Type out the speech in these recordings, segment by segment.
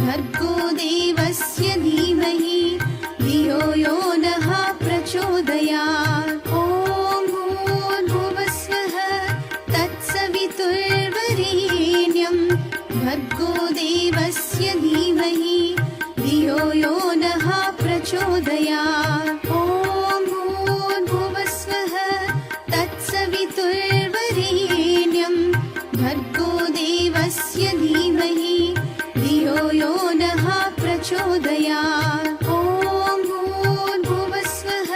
भर्गो देवस्य धीमहि धियो यो नः प्रचोदयात्। ॐ भूर्भुवस्वः तत्सवितुर्वरेण्यं भर्गो देवस्य धीमहि धियो यो नः प्रचोदयात्। ॐ भूर्भुवस्वः तत्सवितुर्वरेण्यं भर्गो देवस्य धीमहि धियो यो नः प्रचोदयात्। ॐ भूर्भुवस्वः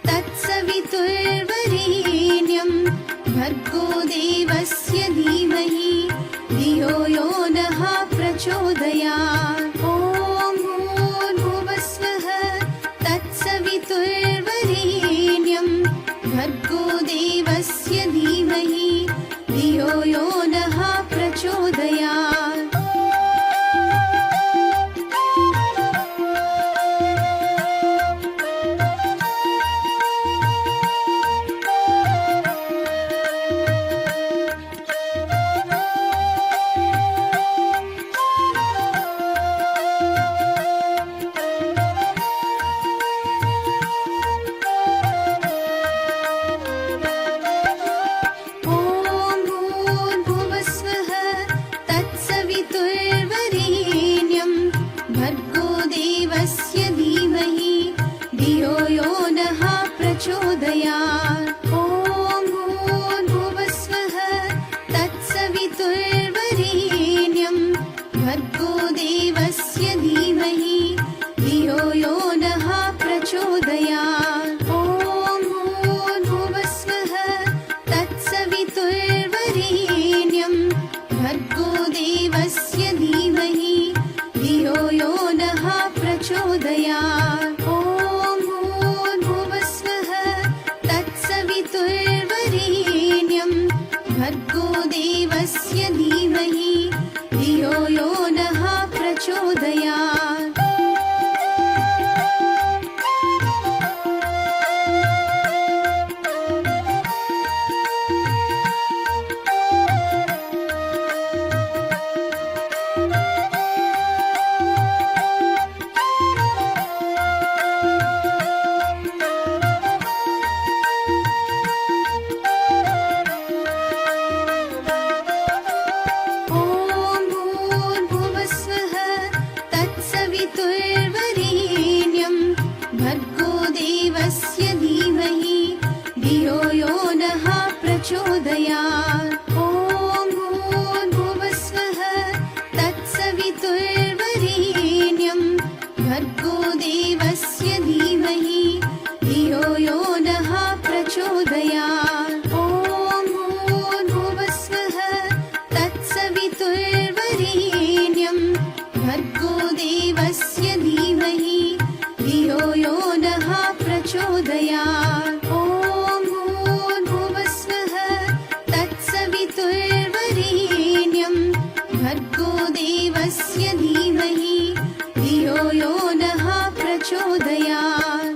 तत्सवितुर्वरेण्यं भर्गो देवस्य धीमहि धियो यो नः प्रचोदयात्। ॐ भूर्भुवस्वः तत्सवितुर्वरेण्यं भर्गो देवस्य धीमहि धियो यो नः प्रचोदयात्। प्रचोदयात्। ॐ भूर्भुवस्वः तत्सवितुर्वरेण्यं भर्गो देवस्य धीमहि धियो यो नः प्रचोदयात्। ॐ भूर्भुवस्वः तत्सवितुर्वरेण्यं भर्गो देवस्य धीमहि धियो यो नः प्रचोदयात्। भर्गो देवस्य धीमहि धियो यो नः प्रचोदयात्। भर्गो देवस्य धीमहि धियो यो नः प्रचोदयात्। ॐ भूर्भुवस्वः तत्सवितुर्वरेण्यं भर्गो देवस्य धीमहि धियो यो नः प्रचोदयात्। ॐ भूर्भुवस्वः तत्सवितुर्वरेण्यं भर्गो देवस्य धीमहि धियो यो नः प्रचोदयात्। ॐ भूर्भुवस्वः तत्सवितुर्वरेण्यं भर्गो देवस्य धीमहि धियो यो नः प्रचोदयात्।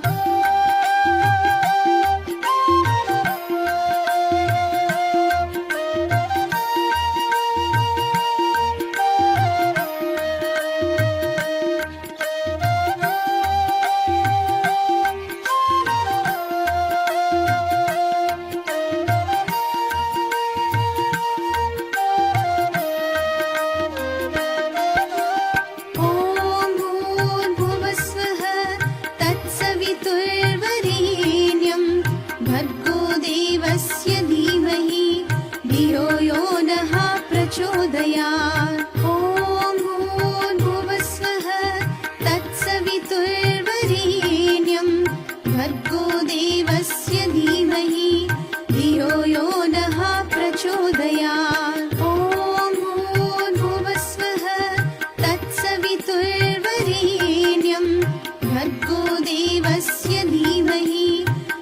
भर्गो देवस्य धीमहि धियो यो नः प्रचोदयात्। ॐ भूर्भुवस्वः तत्सवितुर्वरेण्यं भर्गो देवस्य धीमहि धियो यो नः प्रचोदयात्। ॐ भूर्भुवस्वः तत्सवितुर्वरेण्यं भर्गो देवस्य धीमहि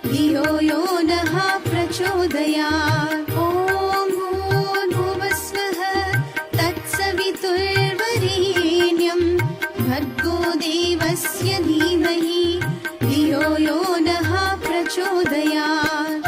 धियो यो नः प्रचोदयात्। ॐ भूर्भुवस्वः तत्सवितुर्वरेण्यं भर्गो देवस्य धीमहि धियो यो नः प्रचोदयात्।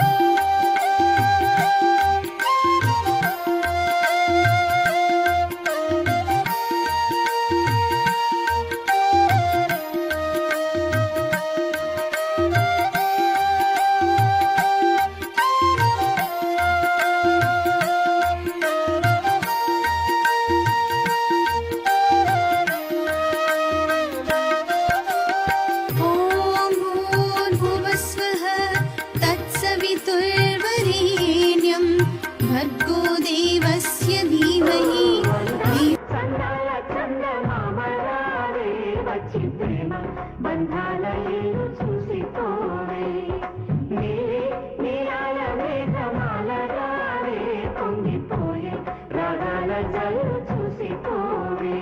జల్లు చూసిపోవే.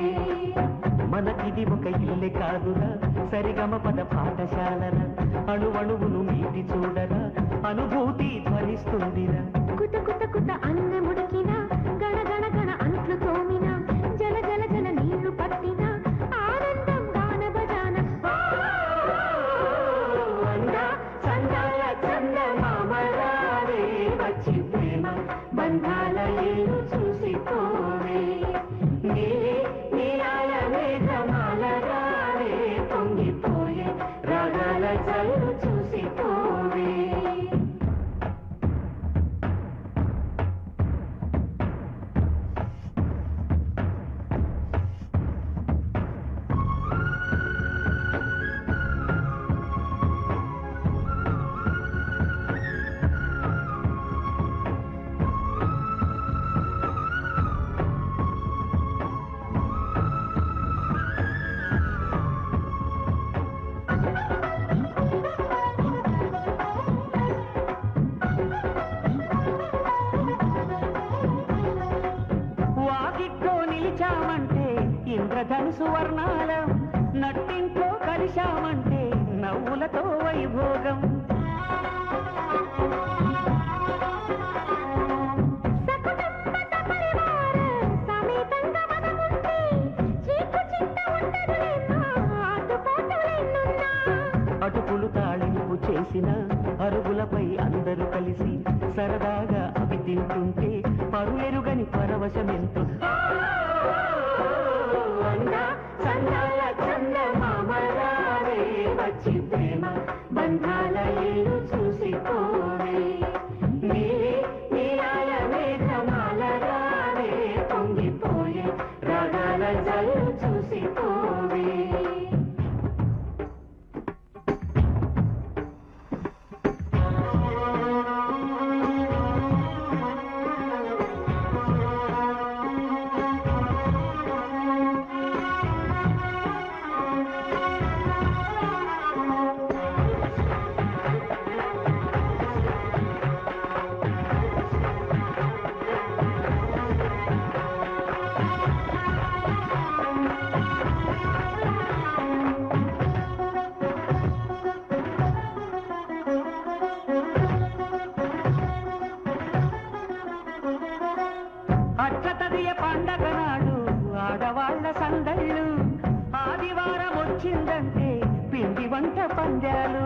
మనకిది ఒక ఇల్లే కాదురా సరిగమ పద పాఠశాలరా, అణువణువును మీటి చూడరా అనుభూతి ధ్వనిస్తుందిరా. కుత కుత కుత అన్నముడికిన గణ గణ గణ అంట్లు తోమిన జల జల జల నీళ్లు పట్టిన ఆనందం గాన బజాన. సందాల చందమామరావే వచ్చి ప్రేమ బంధాల ఏలు చూసిపోవే. నీలాల మేఘమాల రావే పొంగిపోయే రాగాల జల్లు చూసిపోవే. నిలిచామంటే ఇంద్రధనుసు వర్ణాలం, నట్టింట్లో కలిశామంటే నవ్వులతో వైభోగం. అటుకులు తాళింపు చేసిన అరుగులపై అందరూ కలిసి సరదాగా అవి తింటుంటే పరులెరుగని పరవశమెంతో. చందాల చందమామరావే వచ్చి ప్రేమ బంధాల ఏలు చూసిపోవే. నీలాల మేఘమాల రావే పొంగిపోయే రాగాల జల్లు చూసిపోవే. అట్లతదియ పండగ నాడు ఆడవాళ్ల సందళ్ళు, ఆదివారం వచ్చిందంటే పిండి వంట పందాలు.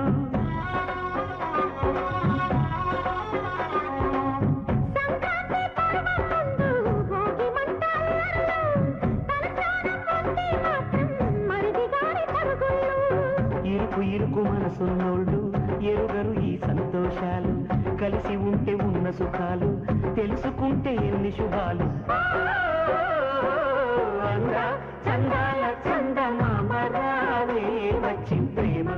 ఇరుకు ఇరుకు మనసున్నోళ్ళు ఎరుగరు ఈ సంతోషాలు, కలిసి ఉంటే ఉన్న సుఖాలు తెలుసుకుంటే ఎన్ని శుభాలు. చందాల చందమామరావే వచ్చి ప్రేమ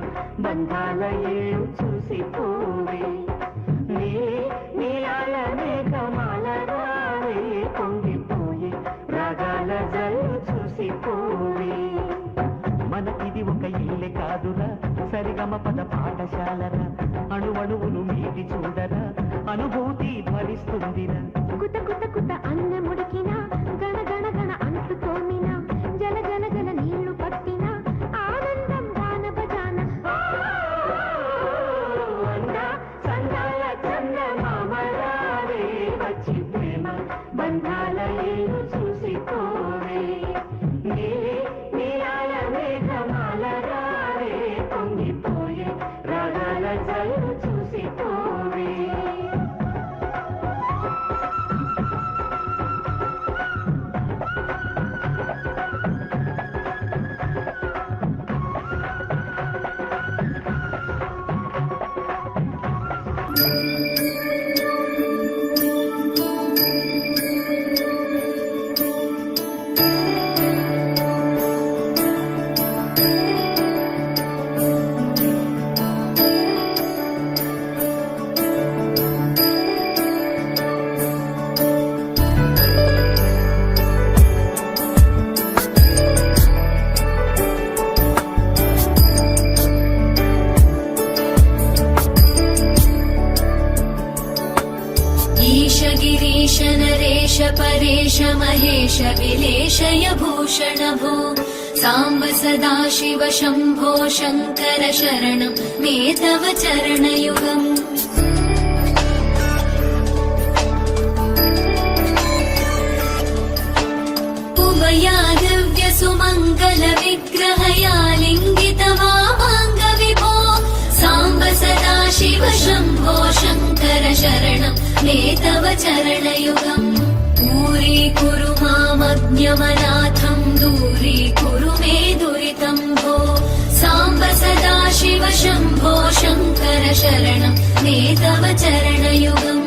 బంధాల ఏలు చూసిపోవే. నీలాల మేఘమాల రావే పొంగిపోయే రాగాల జల్లు చూసిపోవే. మనకిది ఒక ఇల్లే కాదురా సరిగమ పద పాఠశాలరా, అణువణువును మీటి చూడరా అనుభూతి ధ్వనిస్తుందిరా. కుత కుత కుత అన్నముడికిన గణ గణ గణ అంట్లు తోమిన జల జల జల నీళ్లు పట్టిన ఆనందం గాన బజాన. సందాల చందమామరావే వచ్చి ప్రేమ బంధాల ఏలు చూసిపోవే. నీలాల మేఘమాల రావే పొంగిపోయే రాగాల జల్లు చూసిపోవే. ईश गिरीश नरेश परेश देवेश महेश विलेशय भूषण भो साम्ब सदा शिव शम्भो शङ्कर शरणं मे तव चरणयुगम् उमया दिव्य सुमङ्गल विग्रहया लिङ्गित वामाङ्ग विभो साम्ब सदा शिव शम्भो शङ्कर शरणं मे तव चरणयुगम् दूरीकुरु मामज्ञमनाथं दूरीकुरु मे दुरितं भो साम्ब सदा शिव शम्भो शङ्कर शरणं मे तव चरणयुगम्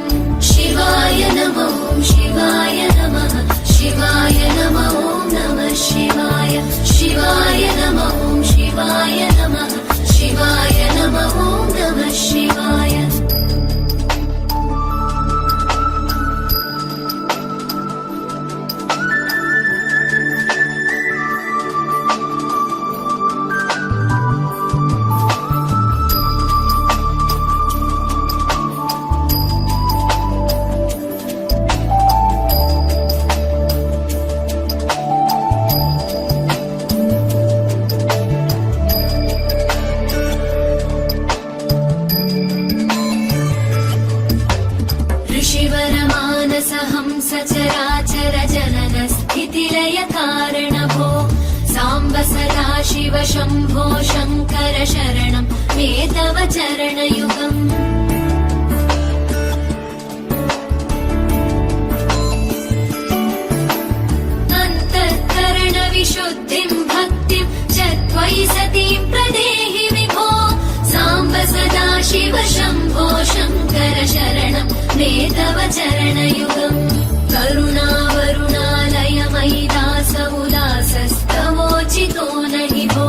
शिवाय नमो शिवाय नमः शिवाय नमो नमः शिवाय शिवाय नमो शिवाय नमः शिवाय नमो नमः शिवाय सचराचर जनन स्थितिलय कारण भो साम्ब सदा शिव शम्भो शङ्कर शरणं मे तव चरणयुगम् अन्तःकरण विशुद्धिं भक्तिं च त्वयि सतीं प्रदेहि विभो साम्ब सदा शिव शम्भो शङ्कर शरणं मे तव चरणयुगम् करुणावरुणालयमयि दास उदासस्तवोचितो नहि भो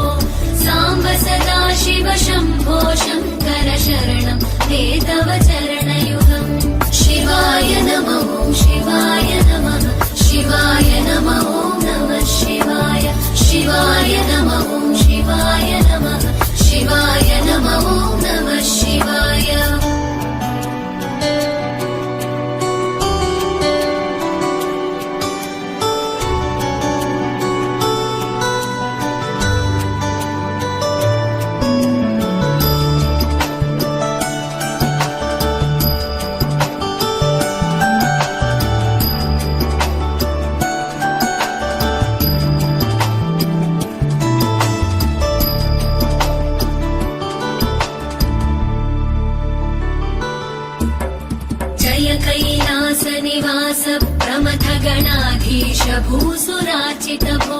साम्ब सदा शिव शम्भो शङ्कर शरणं मे तव चरणयुगम् शिवाय नमो शिवाय नमः शिवाय नमो नमः शिवाय शिवाय नमो शिवाय नमः शिवाय नमो नमः शिवाय कैलासनिवास प्रमथ गणाधीश भूसुराचित भो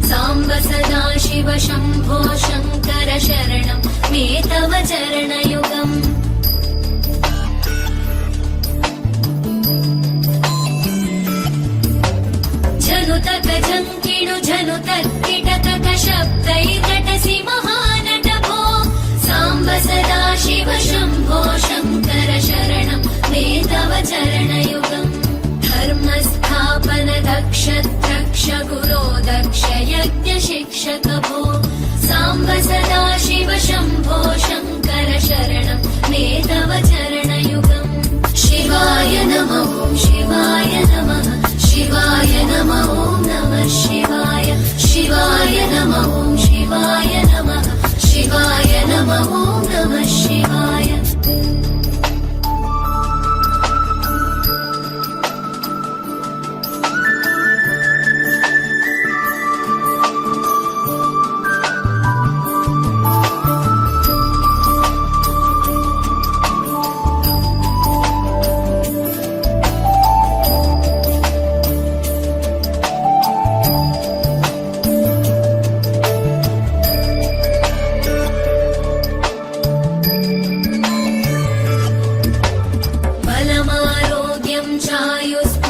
साम्ब सदा शिव शम्भो शङ्कर शरणं मे तव चरणयुगम् झनुत गजङ्किणु झनुत किटकट शब्दैर्नटसि महानट भो साम्ब सदा शिव शम्भो शङ्कर शरणं मे तव चरणयुगम् धर्मस्थापन दक्ष द्रक्ष गुरो दक्ष यज्ञ शिक्षक भो साम्ब सदा शिव शम्भो शङ्कर शरणं मे तव चरणयुगम् शिवाय नमो शिवाय नमः शिवाय नमो नमः शिवाय शिवाय नमो शिवाय नमः शिवाय नमो नमः शिवाय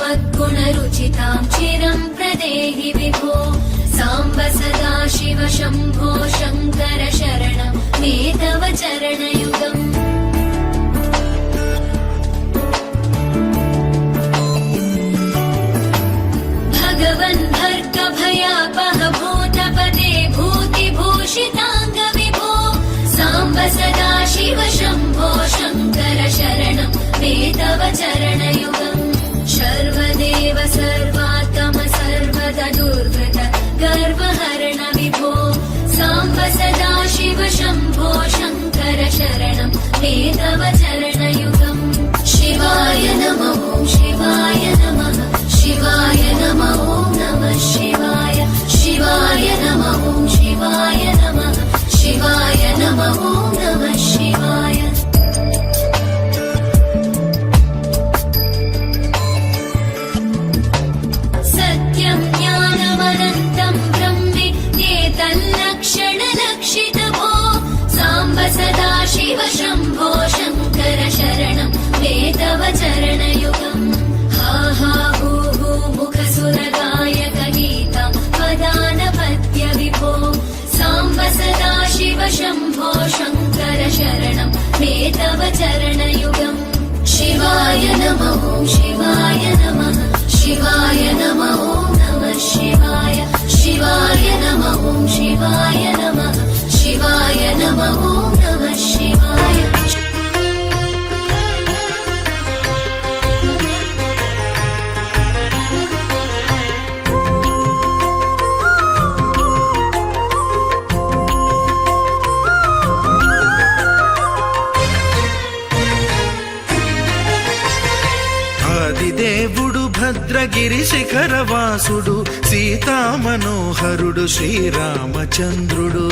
चायुस्त्वद्गुणरुचितां चिरं प्रदेहि विभो साम्ब सदा शिव शम्भो शङ्कर शरणं मे तव चरणयुगम् भगवन् भर्गभयापह भूतपदे भूतिभूषिताङ्ग विभो साम्ब सदा शिव शम्भो शङ्कर शरणं मे तव चरणयुगम् सर्वदेव सर्वात् मे तव चरणयुगम् हा हा हू हू मुखसुरगायक गीता वदानपत्य विभो साम्ब सदा शिव शम्भो शङ्कर शरणं मे तव चरणयुगम् शिवाय नमः शिवाय नमः शिवाय नमः नमः शिवाय शिवाय नमः शिवाय नमः शिवाय नमः नमः शिवाय ఆదిదేవుడు భద్రగిరి శిఖరవాసుడు సీతా మనోహరుడు శ్రీరామచంద్రుడు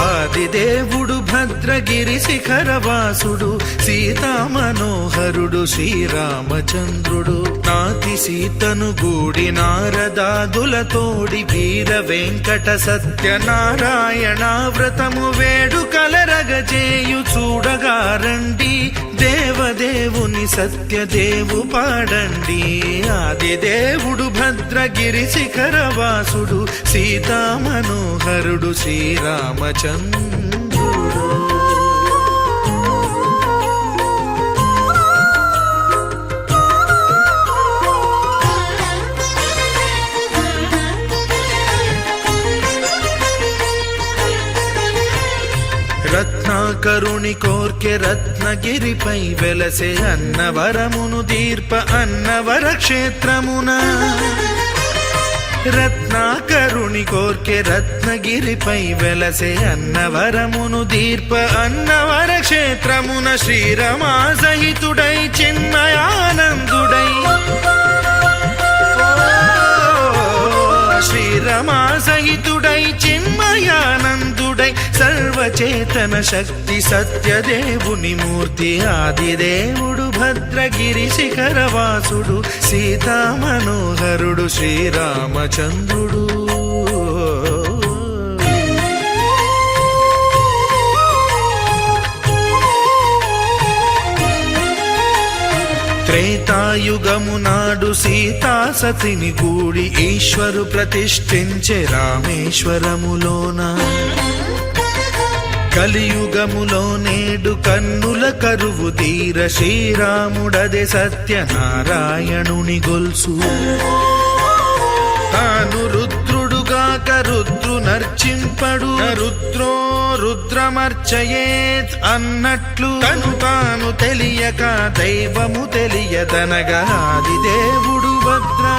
ఆదిదేవుడు భద్రగిరి శిఖరవాసుడు సీతా మనోహరుడు శ్రీరామచంద్రుడు నాతి సీతను గూడి నారదాదులతోడి వీర వెంకట సత్యనారాయణ వ్రతము వేడుకలరగజేయు చూడగారండి దేవదేవుని సత్యదేవు పాడండి ఆదిదేవుడు భద్రగిరి శిఖరవాసుడు సీతా మనోహరుడు శ్రీరామచంద్రుడు రత్నాకరుని కోర్కె రత్నగిరిపై వెలసే అన్నవరమును దీర్ప అన్నవర క్షేత్రమున రత్నాకరుని కోర్కె రత్నగిరిపై వెలసే అన్నవరమును దీర్ప అన్నవర క్షేత్రమున శ్రీరమా సహితుడై చిన్మయానందుడై శ్రీరమా సహితుడై చిన్మయానందుడై సర్వచేతన శక్తి సత్యదేవుని మూర్తి ఆదిదేవుడు భద్రగిరి శిఖరవాసుడు సీతా మనోహరుడు శ్రీరామచంద్రుడు త్రేతాయుగము నాడు సీతా సతిని గూడి ఈశ్వరు ప్రతిష్ఠించే రామేశ్వరములోన కలియుగములో నేడు కన్నుల కరువు తీర శ్రీరాముడదే సత్యనారాయణుని గొల్సు తాను రుద్రుడుగాక రుద్రు నర్చింపడు రుద్రో రుద్రమర్చయేత్ అన్నట్లు తను తాను తెలియక దైవము తెలియదనగా ఆదిదేవుడు భద్రా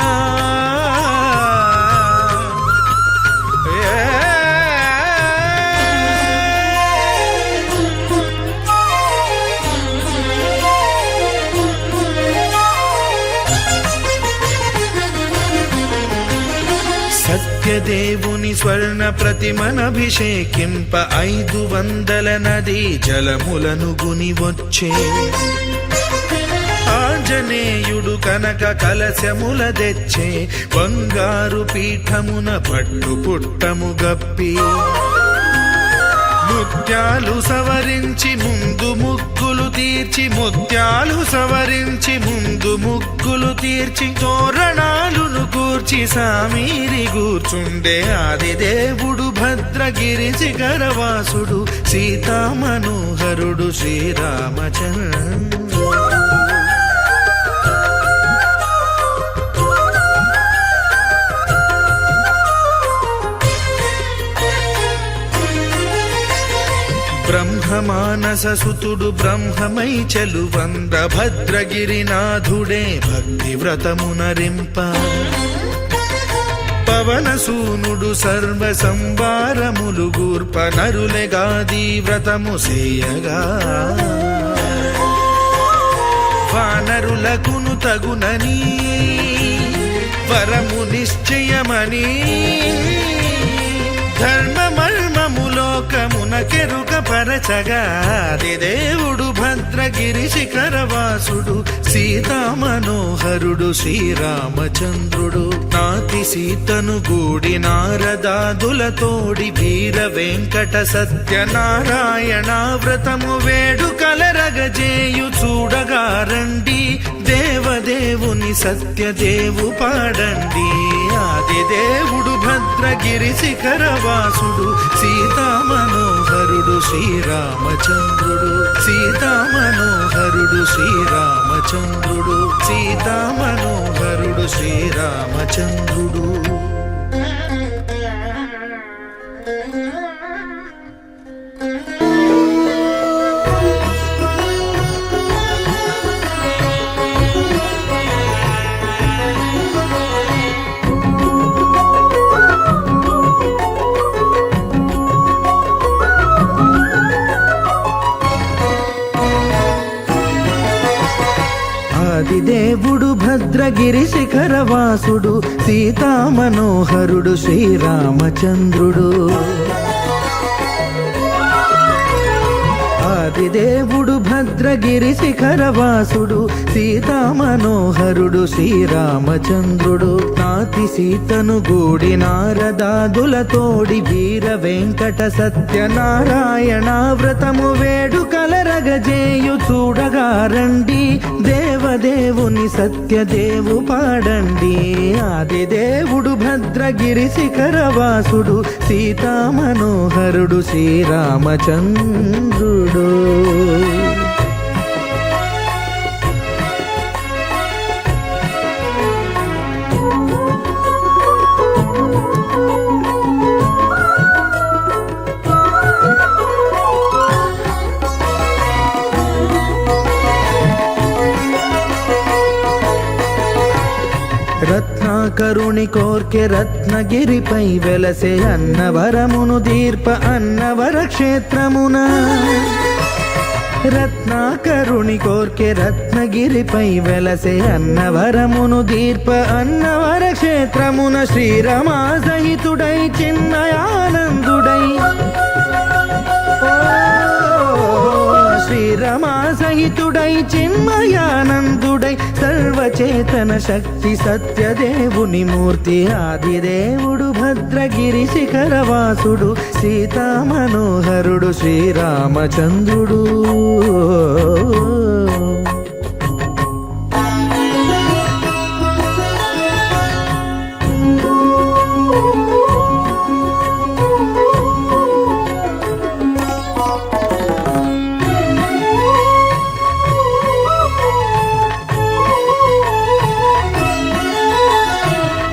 సత్యదేవుని స్వర్ణ ప్రతిమనభిషేకింప 500 నదీ జలములను గుని వచ్చే ఆంజనేయుడు కనక కలశముల తెచ్చే బంగారు పీఠమున పట్టు పుట్టము గప్పి ముత్యాలు సవరించి ముందు ముగ్గులు తీర్చి ముత్యాలు సవరించి ముందు ముగ్గులు తీర్చి తోరణాలును కూర్చి సామీరి కూర్చుండే ఆదిదేవుడు భద్రగిరి శిఖరవాసుడు సీతా మనోహరుడు శ్రీరామచంద్రుడు బ్రహ్మమానససుతుడు బ్రహ్మమై చెలువంద భద్రగిరినాథుడే భక్తి వ్రతమునరింప పవనసూనుడు సర్వ సంవారములు గూర్ప నరులెగాది వ్రతము సేయగా వానరులకును తగునని వరము నిశ్చయమని ధర్మ మర్మ ధర్మము లోకమున కెరుక పరచగా దేవుడు భద్రగిరి శిఖరవాసుడు సీతా మనోహరుడు శ్రీరామచంద్రుడు నాతి సీతను గూడి నారదాదులతోడి వీర వెంకట సత్యనారాయణ వ్రతము వేడుకలరగజేయు చూడగా రండి దేవదేవుని సత్యదేవు పాడండి ఆది దేవుడు భద్రగిరి శిఖరవాసుడు సీతా మనోహరుడు శ్రీరామచంద్రుడు సీతా మనోహరుడు శ్రీరామచంద్రుడు సీతా మనోహరుడు శ్రీరామచంద్రుడు దేవుడు భద్రగిరి శిఖరవాసుడు సీతా మనోహరుడు శ్రీరామచంద్రుడు ఆదిదేవుడు భద్రగిరి శిఖరవాసుడు సీతా మనోహరుడు శ్రీరామచంద్రుడు నాతి సీతను గూడి నారదాదులతోడి వీర వెంకట సత్యనారాయణ వ్రతము వేడుకలరగజేయు చూడగా రండి దేవదేవుని సత్యదేవు పాడండి ఆది దేవుడు భద్రగిరి శిఖరవాసుడు సీతా మనోహరుడు శ్రీరామచంద్రుడు రత్నాకరుని కోర్కె రత్నగిరిపై వెలసే అన్నవరమును దీర్ప అన్నవర క్షేత్రమున రత్నాకరుని కోర్కె రత్నగిరిపై వెలసే అన్నవరమును దీర్ప అన్నవర క్షేత్రమున శ్రీరమా సహితుడై చిన్నయానందుడై శ్రీరమా సహితుడై చిన్మయానందుడై సర్వచేతన శక్తి సత్యదేవుని మూర్తి ఆదిదేవుడు భద్రగిరి శిఖరవాసుడు సీతా మనోహరుడు శ్రీరామచంద్రుడు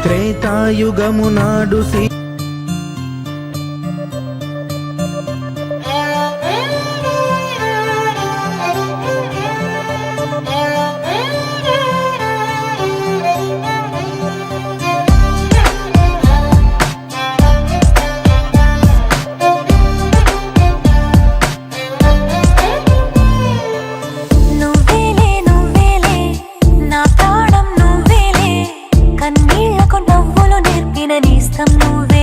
త్రేతాయుగము నాడు కన్నీళ్లకు నవ్వులు నేర్పిన నేస్తం నువ్వే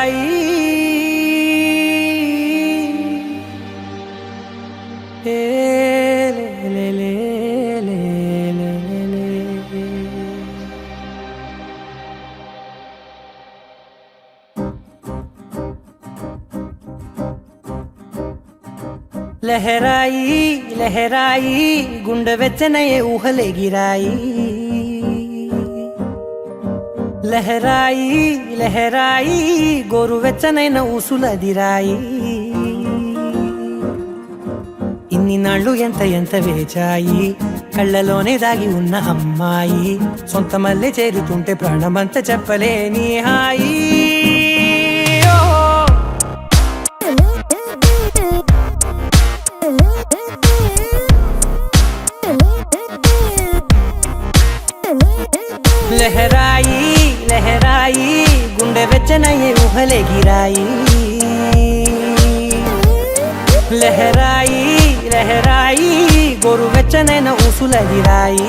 లహరాయి ఏ లే లే లే లే లే లే. లహరాయి లహరాయి గుండె వెచ్చనయే ఊహలెగిరాయి లహరాయి లహరాయి గోరు వెచ్చనైన ఊసులదిరాయి ఇన్ని నాళ్ళు ఎంత ఎంత వేచాయి కళ్ళలోనే దాగి ఉన్న అమ్మాయి సొంత మల్లె చేరుతుంటే ప్రాణమంతా చెప్పలేని హాయి లహరాయి లహరాయి గుండె వెచ్చనయ్యే ఊహలెగిరాయి లహరాయి లహరాయి గోరు వెచ్చనైన ఊసులగిరాయి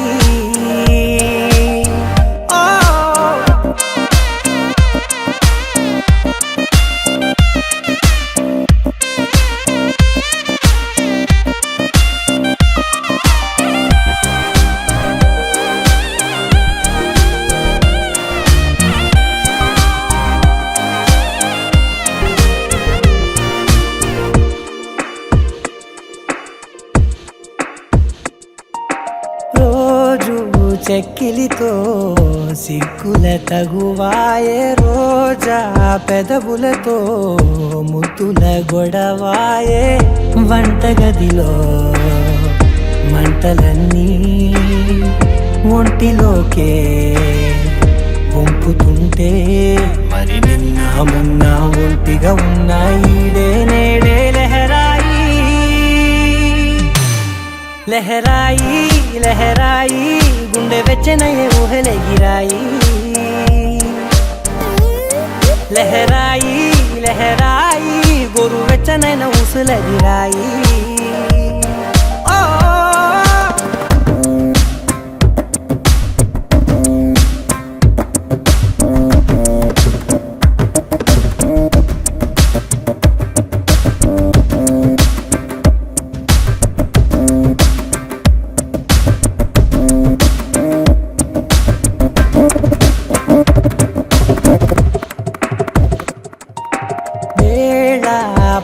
చెక్కిలితో సిగ్గుల తగువాయే రోజా పెదవులతో ముద్దుల గొడవాయే వంటగదిలో మంటలన్నీ ఒంటిలోకే వంపుతుంటే మరి నిన్న మొన్న ఒంటిగా ఉన్నాయి నేడే లహరాయి లహరాయి లహరాయి గుండె వెచ్చనయ్యే ఊహలెగిరాయి లహరాయి లహరాయి గోరు వెచ్చనైన ఊసులగిరాయి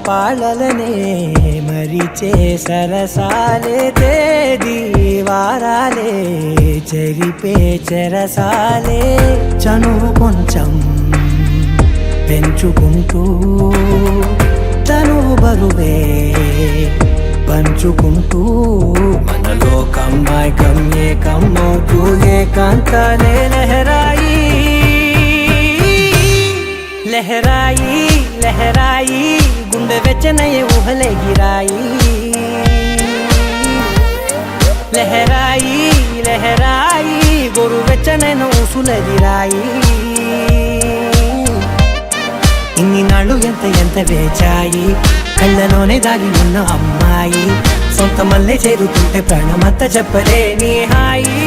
పాలలనే మరిచే సరసాలే తేదీ వారాలే చెరిపే చెరసాలే చనువు కొంచెం పెంచుకుంటూ తనువు బరువే పంచుకుంటూ మనలో కమ్మాయికం ఏకమవుతూ ఏకాంతాలే లహరాయి లహరాయి లహరాయి గుండె వెచ్చనయ్యే ఊహలెగిరాయి లహరాయి లహరాయి గోరు వెచ్చనైన ఊసులదిరాయి ఇన్ని నాళ్ళు ఎంత ఎంత వేచాయి కళ్ళలోనే దాగి ఉన్న అమ్మాయి సొంత మల్లె చేరుతుంటే ప్రాణమంతా చెప్పలేని హాయి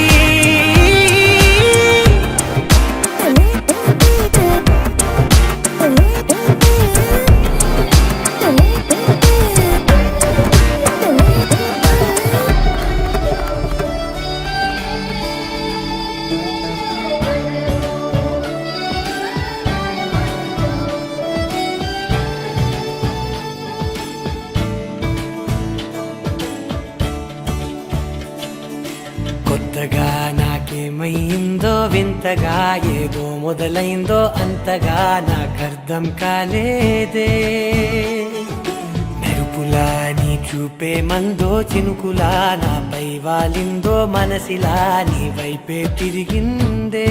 కొత్తగా నాకేమైందో వింతగా ఏదో మొదలైందో అంతగా నాకర్థం కాలేదే మెరుపులా నీ చూపే మందో చినుకులా నాపై వాలిందో మనసిలా నీ వైపే తిరిగిందే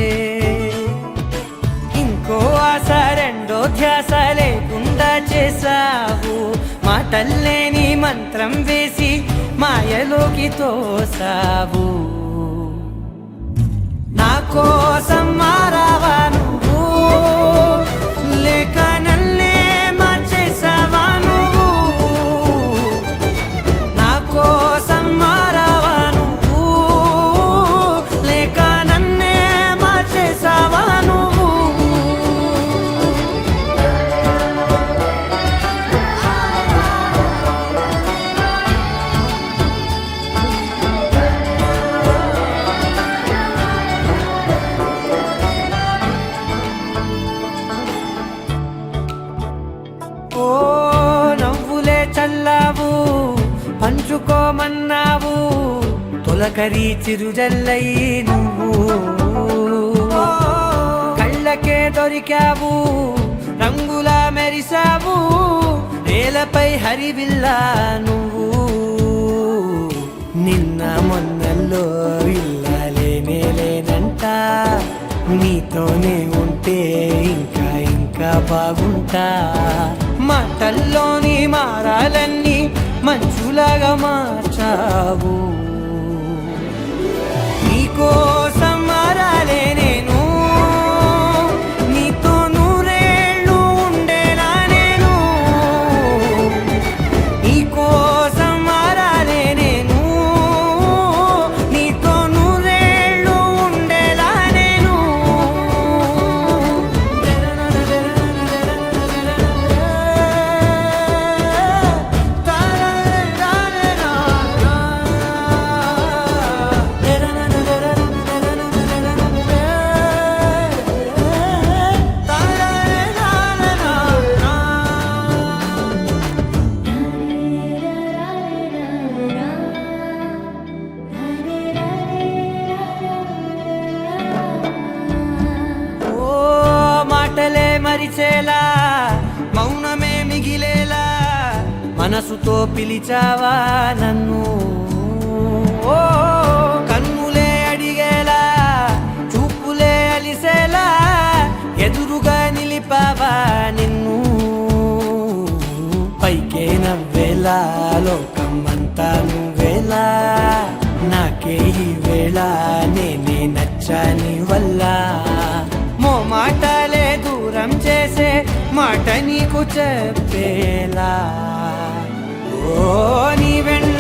ఇంకో ఆశ రెండో ధ్యాస లేకుండా చేసావు మాటల్లే నీ మంత్రం వేసి మాయలోకి తోసావు నా కోసం మారావా నువ్వు లేక నన్నే మార్చేసావా నువ్వు నా కోసం మారావా నువ్వు లేక నన్నే మార్చేసావా నువ్వు తొలకరి చిరుజల్లై నువ్వు కళ్ళకే దొరికావు రంగుల మెరిసావు నేలపై హరివిల్లా నువ్వు నిన్న మొన్నల్లో ఇల్లాలేనే లేనంట నీతోనే ఉంటే ఇంకా ఇంకా బాగుంటా మాటల్లోని మారాలన్నీ మంచులాగా మార్చావు నీకోసం మారాలే నేను నీతో నూరేళ్ళు ఉండేలా నేను నీకోసం మారాలే నేను నీతో నూరేళ్ళు ఉండేలా నేను ఓ మాటలే మరిచేలా మౌనమే మిగిలేలా మనసుతో పిలిచావా నన్ను ఓ కన్నులే అడిగేలా చూపులే అలిసేలా ఎదురుగా నిలిపావా నిన్ను పైకే నవ్వేలా లోకం అంతా నువ్వేలా నాకే ఈ వేళ నేనే నచ్చాని వల్ల మో మాటలే దూరం చేసే మాట నీకు చెప్పేలా ఓ నీ వెన్న